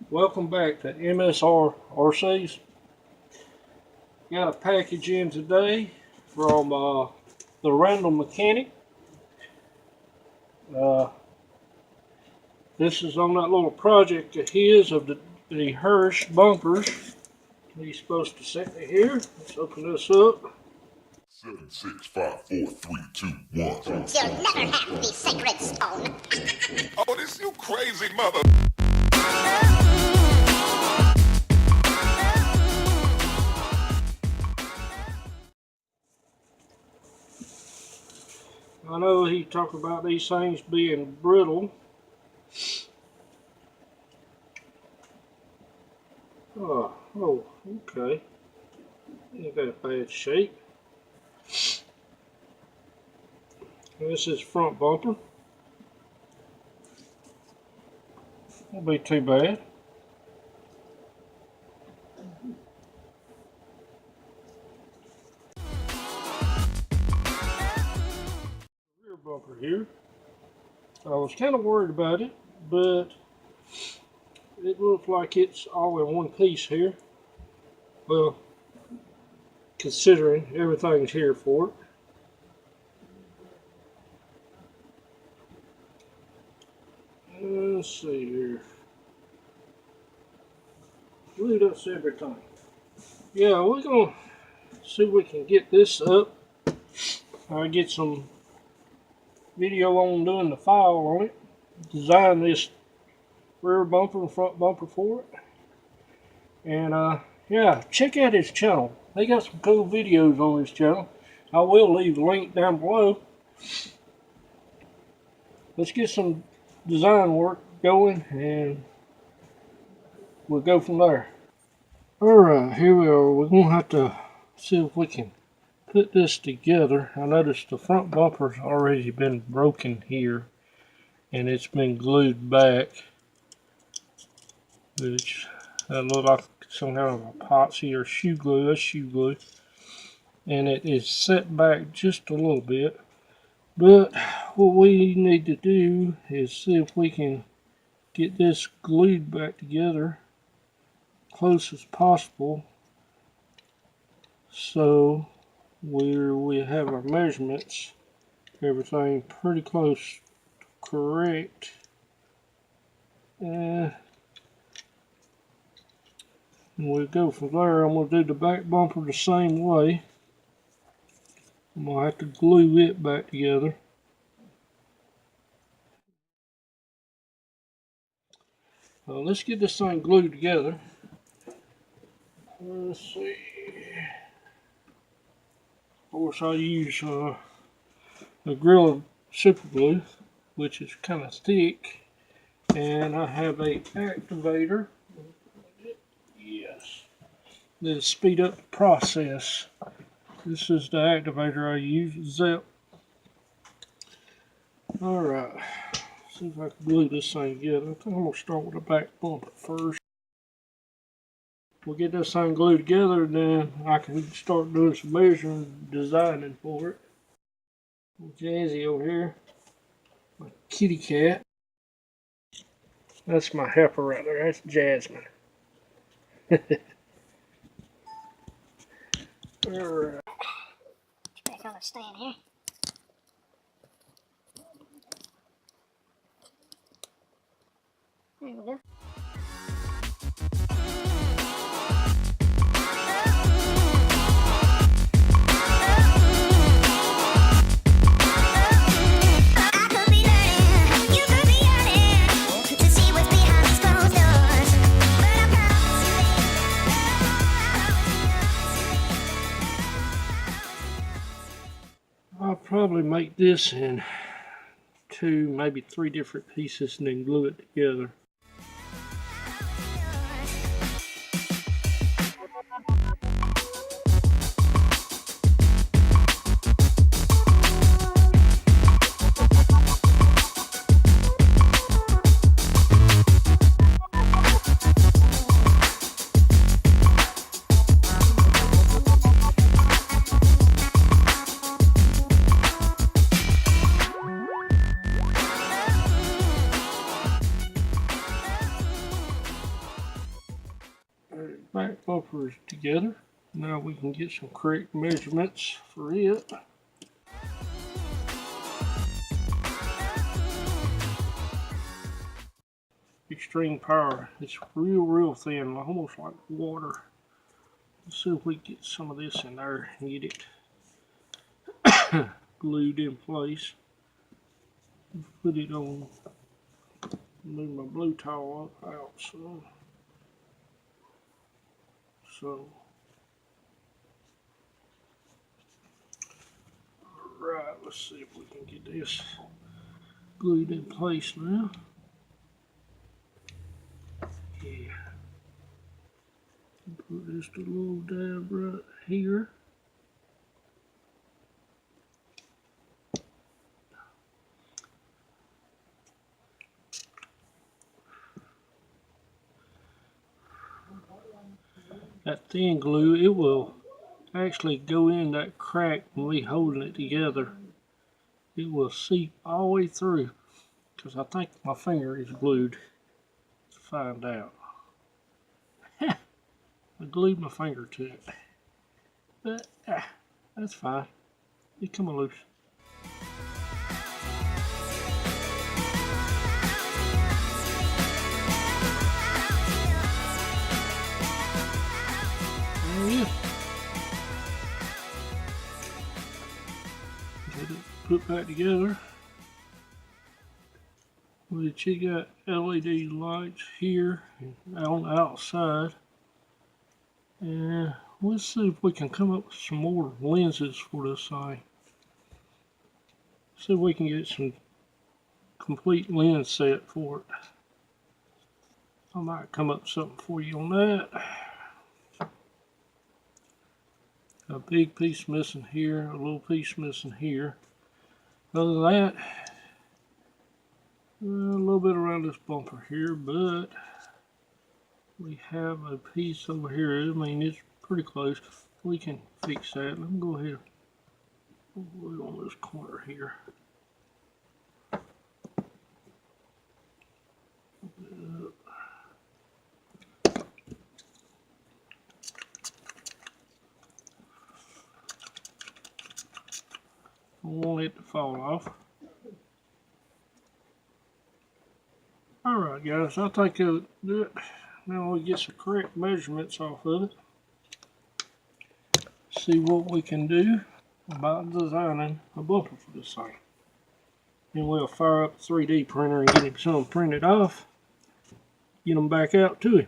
Welcome back to MSR RCs. Got a package in today from the Randall Mechanic. This is on that little project of his of the Hearse bumpers. He's supposed to set me here. Let's open this up. 7, 6, 5, 4, 3, 2, 1. You'll never have the sacred stone. Oh, this you crazy mother. I know he talked about these things being brittle. Oh, okay. Ain't got a bad shape. This is front bumper. Won't be too bad. Rear bumper here. I was kind of worried about it, but it looks like it's all in one piece here. Well, considering everything's here for it. Let's see here. Glued up everything. Yeah, we're gonna see if we can get this up. I get some video on doing the file on it. Design this rear bumper and front bumper for it. And yeah, check out his channel. They got some cool videos on his channel. I will leave a link down below. Let's get some design work going and we'll go from there. Alright, here we are. We're going to have to see if we can put this together. I noticed the front bumper's already been broken here and it's been glued back, which that looked like some kind of epoxy or shoe glue. That's shoe glue, and it is set back just a little bit. But what we need to do is see if we can get this glued back together close as possible, so we have our measurements, everything pretty close to correct. And we'll go from there. I'm going to do the back bumper the same way. I'm going to have to glue it back together. Let's get this thing glued together. Let's see. Of course, I use the Gorilla Super Glue, which is kind of thick, and I have a activator. Yes, to speed up the process. This is the activator I use, Zep. Alright, see if I can glue this thing together. I think I'm going to start with the back bumper first. We'll get this thing glued together, and then I can start doing some measuring, designing for it. Jazzy over here, my kitty cat. That's my heifer right there, that's Jasmine. Alright. This fella staying here. There we go. I'll probably make this in 2, maybe 3 different pieces and then glue it together. bumper is together. Now we can get some correct measurements for it. Extreme power. It's real thin, almost like water. Let's see if we can get some of this in there and get it glued in place. Put it on. Move my blue towel out so right, let's see if we can get this glued in place now. Yeah. Put just a little dab right here. That thin glue, it will actually go in that crack when we holding it together. It will seep all the way through, because I think my finger is glued. Let's find out. I glued my finger to it, but that's fine. It come loose. Yeah. Get it put back together. Which you got LED lights here and on the outside. And let's see if we can come up with some more lenses for this thing. See if we can get some complete lens set for it. I might come up with something for you on that. A big piece missing here, a little piece missing here. Other than that, a little bit around this bumper here, but we have a piece over here. I mean, it's pretty close. We can fix that. Let me go ahead and glue on this corner here. I want it to fall off. Alright guys, I think I'll do it. Now we get some correct measurements off of it. See what we can do about designing a bumper for this thing. Then we'll fire up the 3D printer and get him some printed off. Get them back out to him.